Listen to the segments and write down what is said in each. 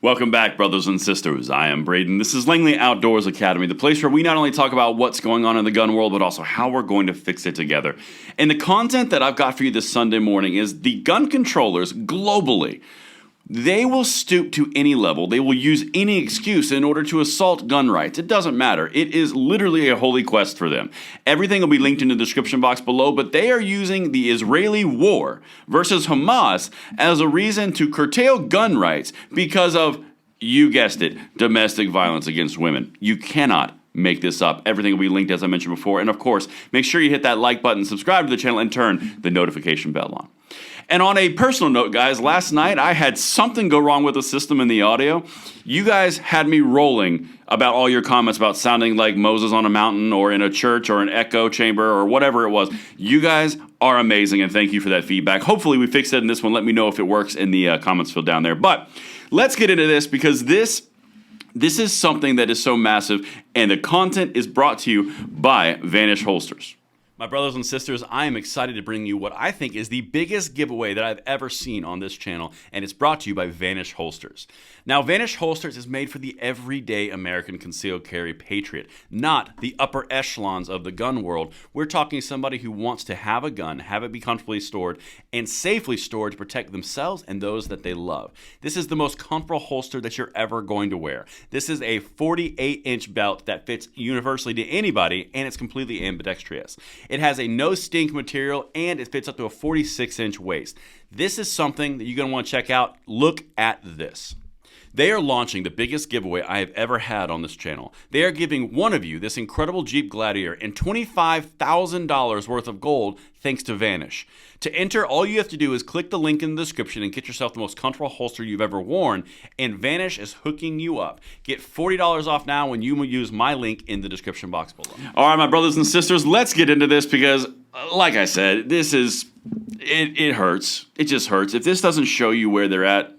Welcome back, brothers and sisters. I am Braden. This is Langley Outdoors Academy, the place where we not only talk about what's going on in the gun world, but also how we're going to fix it together. And the content that I've got for you this Sunday morning is the gun controllers globally. They will stoop to any level. They will use any excuse in order to assault gun rights. It doesn't matter. It is literally a holy quest for them. Everything will be linked in the description box below, but they are using the Israeli war versus Hamas as a reason to curtail gun rights because of, you guessed it, domestic violence against women. You cannot make this up. Everything will be linked, as I mentioned before. And of course, make sure you hit that like button, subscribe to the channel, and turn the notification bell on. And on a personal note, guys, last night I had something go wrong with the system in the audio. You guys had me rolling about all your comments about sounding like Moses on a mountain or in a church or an echo chamber or whatever it was. You guys are amazing, and thank you for that feedback. Hopefully we fixed it in this one. Let me know if it works in the comments field down there. But let's get into this, because this is something that is so massive, and the content is brought to you by Vanish Holsters. My brothers and sisters, I am excited to bring you what I think is the biggest giveaway that I've ever seen on this channel, and it's brought to you by Vanish Holsters. Now, Vanish Holsters is made for the everyday American concealed carry patriot, not the upper echelons of the gun world. We're talking somebody who wants to have a gun, have it be comfortably stored, and safely stored to protect themselves and those that they love. This is the most comfortable holster that you're ever going to wear. This is a 48-inch belt that fits universally to anybody, and it's completely ambidextrous. It has a no-stink material, and it fits up to a 46-inch waist. This is something that you're going to want to check out. Look at this. They are launching the biggest giveaway I have ever had on this channel. They are giving one of you this incredible Jeep Gladiator and $25,000 worth of gold thanks to Vanish. To enter, all you have to do is click the link in the description and get yourself the most comfortable holster you've ever worn, and Vanish is hooking you up. Get $40 off now when you use my link in the description box below. All right, my brothers and sisters, let's get into this, because like I said, this is, it hurts. It just hurts. If this doesn't show you where they're at.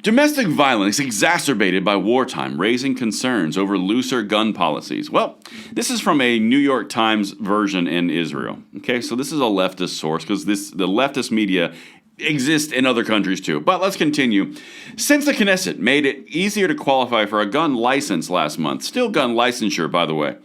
Domestic violence exacerbated by wartime, raising concerns over looser gun policies. Well, this is from a New York Times version in Israel. Okay, so this is a leftist source, because the leftist media exists in other countries too. But let's continue. Since the Knesset made it easier to qualify for a gun license last month, still gun licensure, by the way,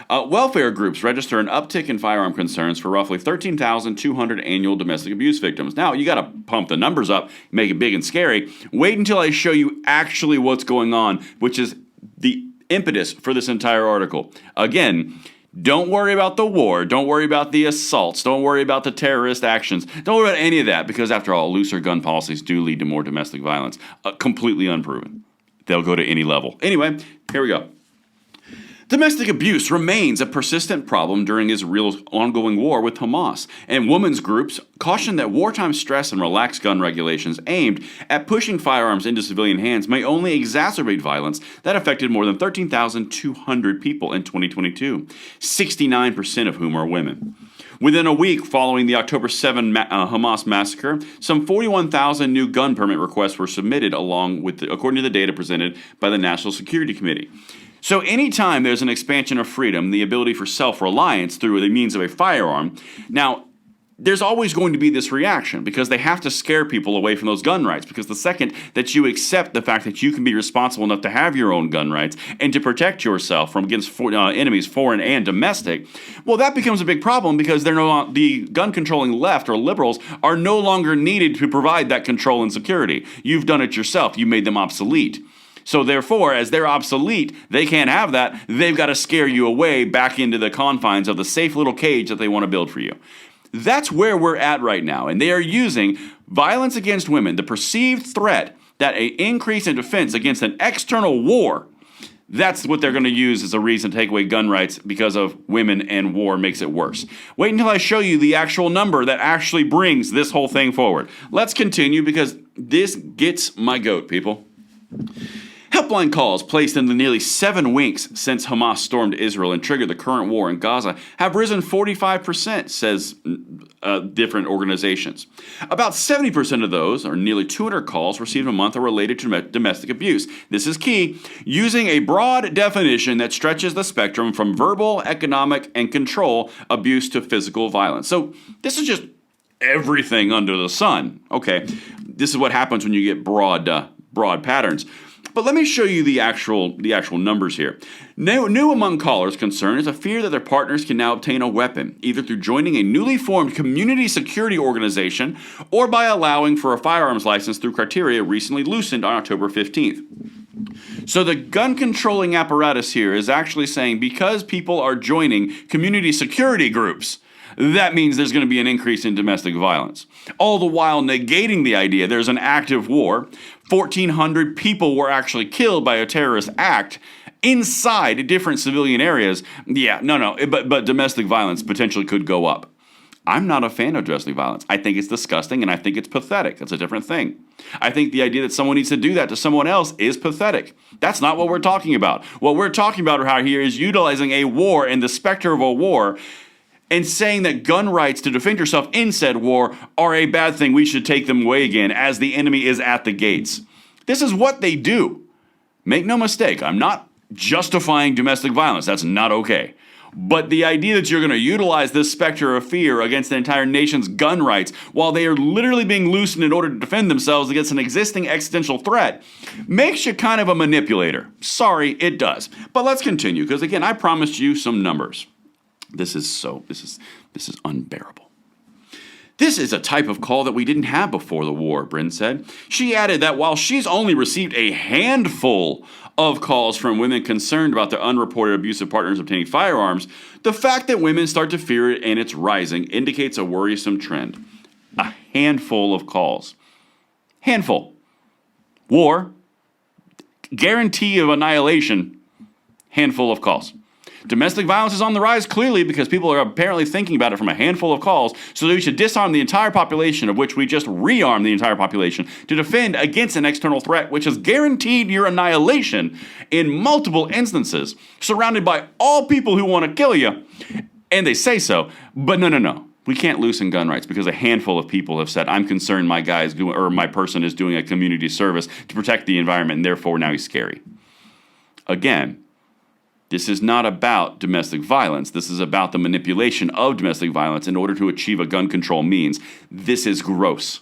welfare groups register an uptick in firearm concerns for roughly 13,200 annual domestic abuse victims. Now, you got to pump the numbers up, make it big and scary. Wait until I show you actually what's going on, which is the impetus for this entire article. Again, don't worry about the war. Don't worry about the assaults. Don't worry about the terrorist actions. Don't worry about any of that, because after all, looser gun policies do lead to more domestic violence. Completely unproven. They'll go to any level. Anyway, here we go. Domestic abuse remains a persistent problem during Israel's ongoing war with Hamas, and women's groups caution that wartime stress and relaxed gun regulations aimed at pushing firearms into civilian hands may only exacerbate violence that affected more than 13,200 people in 2022, 69% of whom are women. Within a week following the October 7 Hamas massacre, some 41,000 new gun permit requests were submitted, according to the data presented by the National Security Committee. So anytime there's an expansion of freedom, the ability for self-reliance through the means of a firearm, now, there's always going to be this reaction, because they have to scare people away from those gun rights, because the second that you accept the fact that you can be responsible enough to have your own gun rights and to protect yourself from against enemies, foreign and domestic, well, that becomes a big problem, because the gun-controlling left or liberals are no longer needed to provide that control and security. You've done it yourself. You made them obsolete. So therefore, as they're obsolete, they can't have that. They've got to scare you away back into the confines of the safe little cage that they want to build for you. That's where we're at right now. And they are using violence against women, the perceived threat that an increase in defense against an external war, that's what they're going to use as a reason to take away gun rights, because of women and war makes it worse. Wait until I show you the actual number that actually brings this whole thing forward. Let's continue, because this gets my goat, people. Helpline calls placed in the nearly 7 weeks since Hamas stormed Israel and triggered the current war in Gaza have risen 45%, says different organizations. About 70% of those, or nearly 200 calls received a month, are related to domestic abuse. This is key, using a broad definition that stretches the spectrum from verbal, economic, and control abuse to physical violence. So this is just everything under the sun. Okay, this is what happens when you get broad broad patterns. But let me show you the actual numbers here. New among callers concerned is a fear that their partners can now obtain a weapon, either through joining a newly formed community security organization or by allowing for a firearms license through criteria recently loosened on October 15th. So the gun controlling apparatus here is actually saying because people are joining community security groups, that means there's going to be an increase in domestic violence. All the while negating the idea there's an active war. 1,400 people were actually killed by a terrorist act inside different civilian areas. Yeah, but domestic violence potentially could go up. I'm not a fan of domestic violence. I think it's disgusting and I think it's pathetic. That's a different thing. I think the idea that someone needs to do that to someone else is pathetic. That's not what we're talking about. What we're talking about right here is utilizing a war and the specter of a war and saying that gun rights to defend yourself in said war are a bad thing. We should take them away again as the enemy is at the gates. This is what they do. Make no mistake, I'm not justifying domestic violence. That's not okay. But the idea that you're going to utilize this specter of fear against the entire nation's gun rights while they are literally being loosened in order to defend themselves against an existing existential threat makes you kind of a manipulator. Sorry, it does. But let's continue, because again, I promised you some numbers. This is unbearable. This is a type of call that we didn't have before the war, Bryn said. She added that while she's only received a handful of calls from women concerned about their unreported abusive partners obtaining firearms, the fact that women start to fear it and it's rising indicates a worrisome trend. A handful of calls. Handful. War. Guarantee of annihilation. Handful of calls. Domestic violence is on the rise clearly because people are apparently thinking about it from a handful of calls, so that we should disarm the entire population, of which we just rearm the entire population, to defend against an external threat which has guaranteed your annihilation in multiple instances, surrounded by all people who want to kill you. And they say so, but no. We can't loosen gun rights because a handful of people have said, I'm concerned my guy is doing, or my person is doing a community service to protect the environment, and therefore now he's scary. Again, this is not about domestic violence. This is about the manipulation of domestic violence in order to achieve a gun control means. This is gross.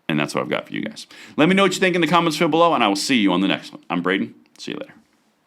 And that's what I've got for you guys. Let me know what you think in the comments field below, and I will see you on the next one. I'm Braden. See you later.